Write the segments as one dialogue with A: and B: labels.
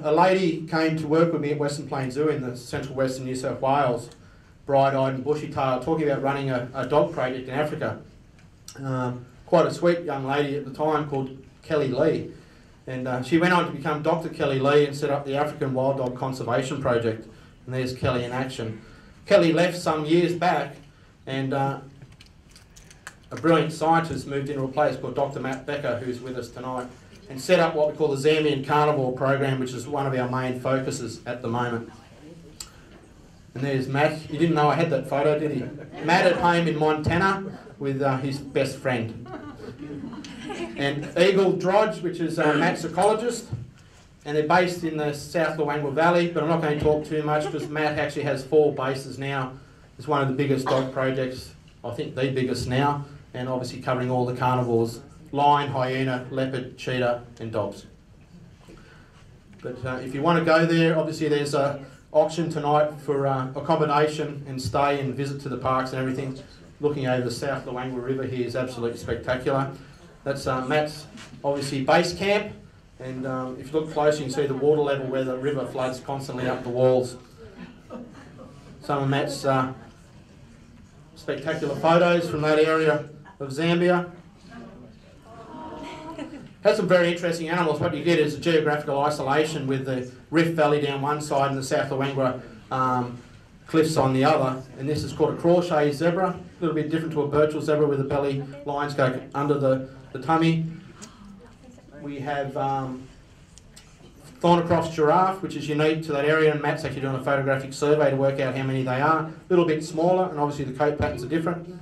A: A lady came to work with me at Western Plains Zoo in the central western New South Wales, bright-eyed and bushy-tailed, talking about running a dog project in Africa. Quite a sweet young lady at the time called Kelly Lee. And she went on to become Dr. Kelly Lee and set up the African Wild Dog Conservation Project. And there's Kelly in action. Kelly left some years back, and a brilliant scientist moved into a place called Dr. Matt Becker, who's with us tonight, and set up what we call the Zambian Carnivore Program, which is one of our main focuses at the moment. And there's Matt. You didn't know I had that photo, did he? Matt at home in Montana with his best friend. And Eagle Drodge, which is Matt's ecologist, and they're based in the South Luangwa Valley, but I'm not going to talk too much because Matt actually has 4 bases now. It's one of the biggest dog projects, I think the biggest now, and obviously covering all the carnivores: lion, hyena, leopard, cheetah and dogs. But if you want to go there, obviously there's an auction tonight for accommodation and stay and visit to the parks and everything. Looking over the South Luangwa River here is absolutely spectacular. That's Matt's obviously base camp, and if you look closely you can see the water level where the river floods constantly up the walls. Some of Matt's spectacular photos from that area of Zambia. Has some very interesting animals. What you get is a geographical isolation with the Rift Valley down one side and the South Luangwa cliffs on the other. And this is called a Crawshay zebra, a little bit different to a Burchell zebra where the belly lines go under the tummy. We have Thornycroft's giraffe, which is unique to that area, and Matt's actually doing a photographic survey to work out how many they are. A little bit smaller, and obviously the coat patterns are different.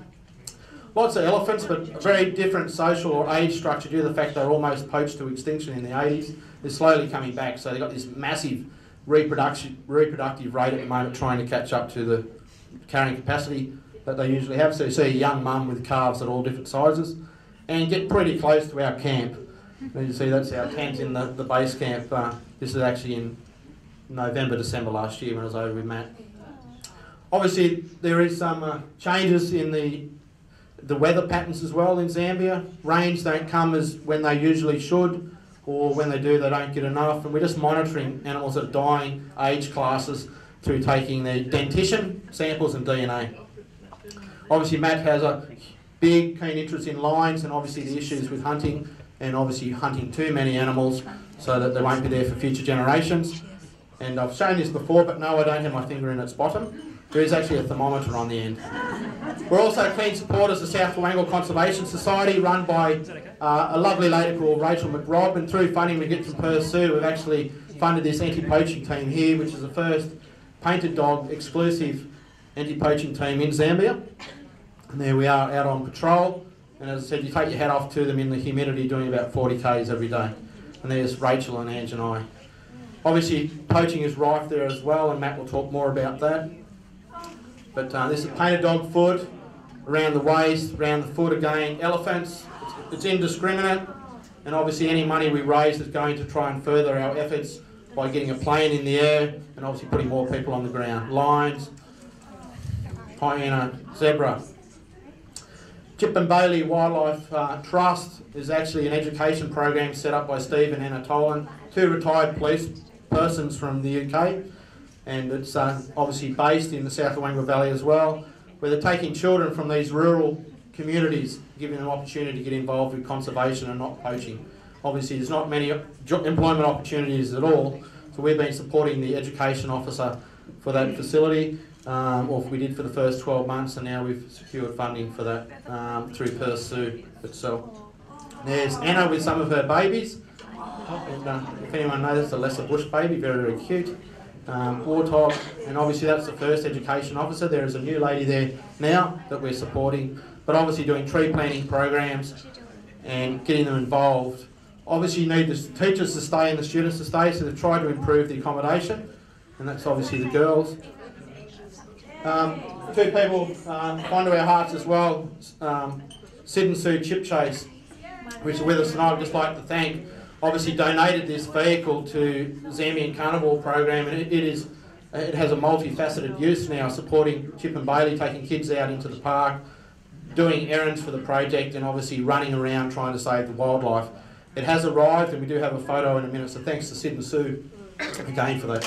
A: Lots of elephants, but a very different social or age structure due to the fact they're almost poached to extinction in the 80s. They're slowly coming back, so they've got this massive reproductive rate at the moment, trying to catch up to the carrying capacity that they usually have. So you see a young mum with calves at all different sizes, and get pretty close to our camp. And you see that's our tent in the base camp. This is actually in November, December last year when I was over with Matt. Obviously there is some changes in the weather patterns as well in Zambia. Rains don't come as when they usually should, or when they do they don't get enough, and we're just monitoring animals that are dying, age classes, through taking their dentition samples and DNA. Obviously Matt has a big keen interest in lions and obviously the issues with hunting, and obviously hunting too many animals so that they won't be there for future generations. And I've shown this before, but no, I don't have my finger in its bottom. There is actually a thermometer on the end. We're also keen supporters of the South Luangwa Conservation Society, run by a lovely lady called Rachel McRobb, and through funding we get from Perth Zoo, we've actually funded this anti-poaching team here, which is the first painted dog exclusive anti-poaching team in Zambia. And there we are out on patrol, and as I said, you take your hat off to them in the humidity, doing about 40 k's every day. And there's Rachel and Ange and I. Obviously poaching is rife there as well, and Matt will talk more about that. But this is painted dog foot, around the waist, around the foot again. Elephants, it's indiscriminate, and obviously any money we raise is going to try and further our efforts by getting a plane in the air and obviously putting more people on the ground. Lions, hyena, zebra. Chip and Bailey Wildlife Trust is actually an education program set up by Steve and Anna Tolan, 2 retired police persons from the UK, and it's obviously based in the South Luangwa Valley as well, where they're taking children from these rural communities, giving them opportunity to get involved with conservation and not poaching. Obviously there's not many employment opportunities at all, so we've been supporting the education officer for that facility, or we did for the first 12 months, and now we've secured funding for that through Perth Zoo itself. There's Anna with some of her babies, and if anyone knows, it's a lesser bush baby, very, very cute. Warthog, and obviously that's the first education officer. There is a new lady there now that we're supporting, but obviously doing tree planting programs and getting them involved. Obviously you need the teachers to stay and the students to stay, so they've tried to improve the accommodation, and that's obviously the girls. 2 people fond of our hearts as well, Sid and Sue Chip Chase, which are with us tonight. I'd just like to thank, obviously donated this vehicle to the Zambian Carnivore Program, and it has a multifaceted use now, supporting Chip and Bailey, taking kids out into the park, doing errands for the project, and obviously running around trying to save the wildlife. It has arrived, and we do have a photo in a minute, so thanks to Sid and Sue again for that.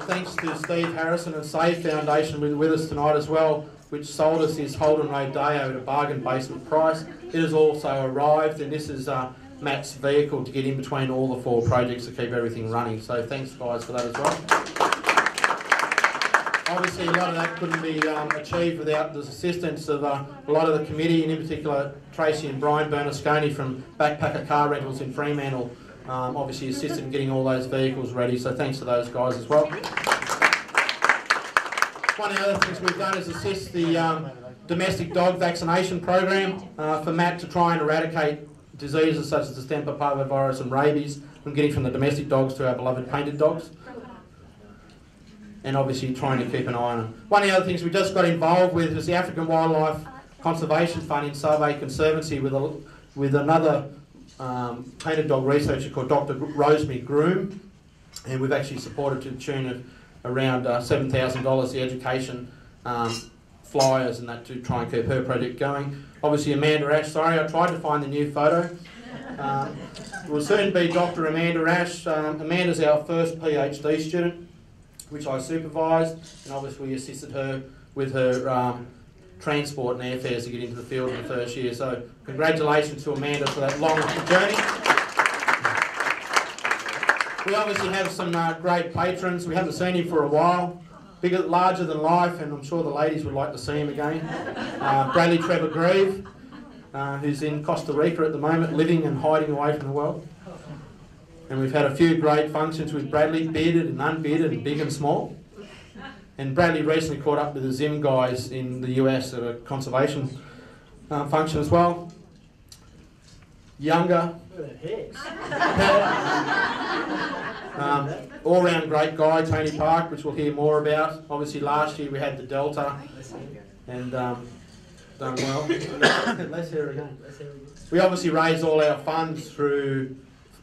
A: Thanks to Steve Harrison and Save Foundation with us tonight as well, which sold us this Holden Rodeo at a bargain basement price. It has also arrived, and this is Matt's vehicle to get in between all the 4 projects to keep everything running. So thanks guys for that as well. Obviously a lot of that couldn't be achieved without the assistance of a lot of the committee, and in particular Tracy and Brian Bernasconi from Backpacker Car Rentals in Fremantle. Obviously assisted in getting all those vehicles ready, so thanks to those guys as well. One of the other things we've done is assist the domestic dog vaccination program for Matt to try and eradicate diseases such as distemper, parvovirus and rabies from getting from the domestic dogs to our beloved painted dogs. And obviously trying to keep an eye on them. One of the other things we just got involved with is the African Wildlife Conservation Fund in Survey Conservancy with another painted dog researcher called Dr. Rosemary Groom, and we've actually supported to the tune of around $7,000 the education flyers and that to try and keep her project going. Obviously Amanda Ash, sorry, I tried to find the new photo. It will soon be Dr. Amanda Ash. Amanda's our first PhD student, which I supervised, and obviously we assisted her with her transport and airfares to get into the field in the first year. So congratulations to Amanda for that long journey. We obviously have some great patrons. We haven't seen him for a while. Bigger, larger than life, and I'm sure the ladies would like to see him again. Bradley Trevor Grieve, who's in Costa Rica at the moment, living and hiding away from the world. And we've had a few great functions with Bradley, bearded and unbearded and big and small. And Bradley recently caught up with the Zim guys in the US at a conservation function as well. Younger, all-round great guy, Tony Park, which we'll hear more about. Obviously last year we had the Delta and done well. Let's hear it again. We obviously raised all our funds through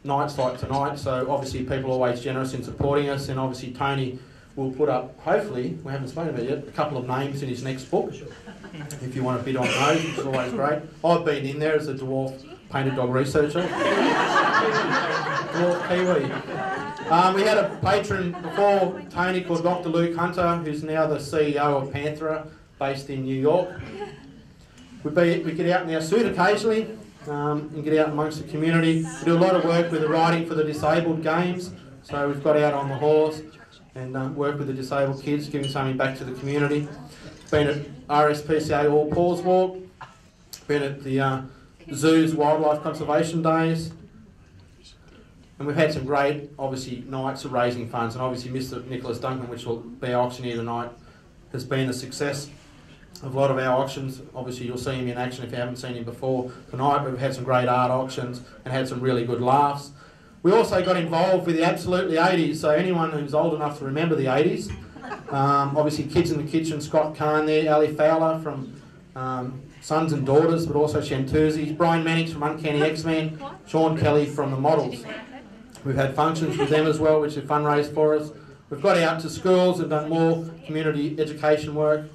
A: nights like tonight, so obviously people are always generous in supporting us, and obviously Tony will put up, hopefully, we haven't spoken about it yet, a couple of names in his next book, if you want to bid on those, which is always great. I've been in there as a dwarf painted dog researcher. Dwarf Kiwi. We had a patron before Tony called Dr. Luke Hunter, who's now the CEO of Panthera, based in New York. We get out in our suit occasionally, and get out amongst the community. We do a lot of work with the Riding for the Disabled games, so we've got out on the horse and work with the disabled kids, giving something back to the community. Been at RSPCA All Paws Walk, been at the Zoo's Wildlife Conservation Days, and we've had some great, obviously, nights of raising funds, and obviously Mr. Nicholas Duncan, which will be auctioneer tonight, has been a success of a lot of our auctions. Obviously you'll see him in action if you haven't seen him before tonight, but we've had some great art auctions and had some really good laughs. We also got involved with the Absolutely 80s, so anyone who's old enough to remember the 80s, obviously Kids in the Kitchen, Scott Kahn there, Ali Fowler from Sons and Daughters, but also Shantuzzi, Brian Mannix from Uncanny X-Men, Sean Kelly from The Models. We've had functions with them as well, which have fundraised for us. We've got out to schools and done more community education work.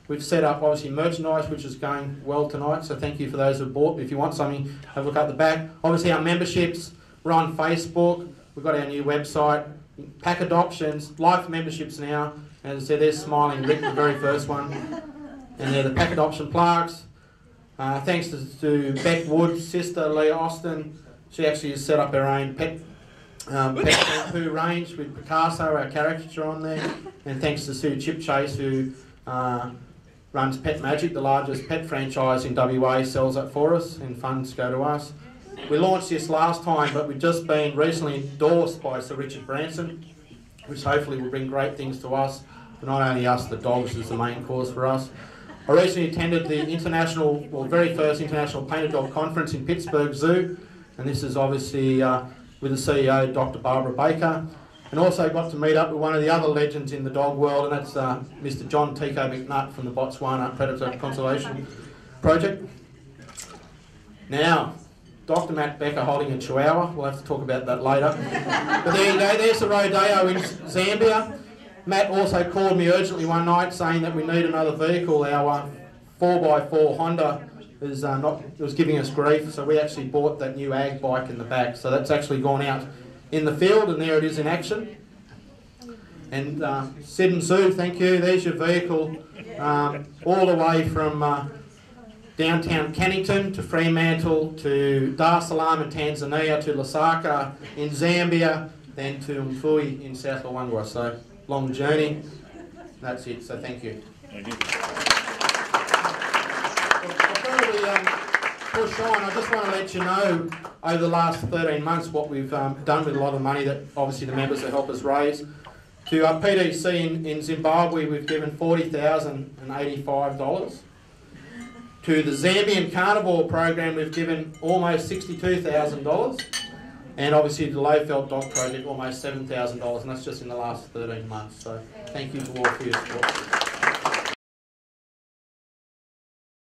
A: We've set up, obviously, merchandise, which is going well tonight, so thank you for those who bought. If you want something, have a look at the back. Obviously, our memberships, we're on Facebook. We've got our new website, pack adoptions, life memberships now. As I said, there's Smiling Rick, the very first one. And they're the pack adoption plaques. Thanks to Beck Wood's sister, Leah Austin. She actually has set up her own pet shampoo range with Picasso, our caricature on there. And thanks to Sue Chipchase, who runs Pet Magic, the largest pet franchise in WA, sells that for us, and funds go to us. We launched this last time, but we've just been recently endorsed by Sir Richard Branson, which hopefully will bring great things to us, but not only us, the dogs is the main cause for us. I recently attended the very first International Painted Dog Conference in Pittsburgh Zoo, and this is obviously with the CEO, Dr. Barbara Baker. And also got to meet up with one of the other legends in the dog world, and that's Mr. John Tico McNutt from the Botswana Predator Conservation Project. Now, Dr. Matt Becker holding a chihuahua. We'll have to talk about that later. But there you go, there's the rodeo in Zambia. Matt also called me urgently one night saying that we need another vehicle. Our 4x4 Honda was giving us grief, so we actually bought that new ag bike in the back. So that's actually gone out in the field, and there it is in action. And Sid and Sue, thank you. There's your vehicle, all the way from downtown Cannington to Fremantle to Dar es Salaam in Tanzania to Lusaka in Zambia, then to Mfui in South Luangwa. So long journey. That's it. So thank you.
B: Thank you.
A: Before we push on, I just want to let you know over the last 13 months what we've done with a lot of money that obviously the members have helped us raise. To PDC in Zimbabwe, we've given $40,085. To the Zambian carnivore program, we've given almost $62,000. And obviously the Low-Felt Dog Project, almost $7,000, and that's just in the last 13 months. So thank you to all for your support.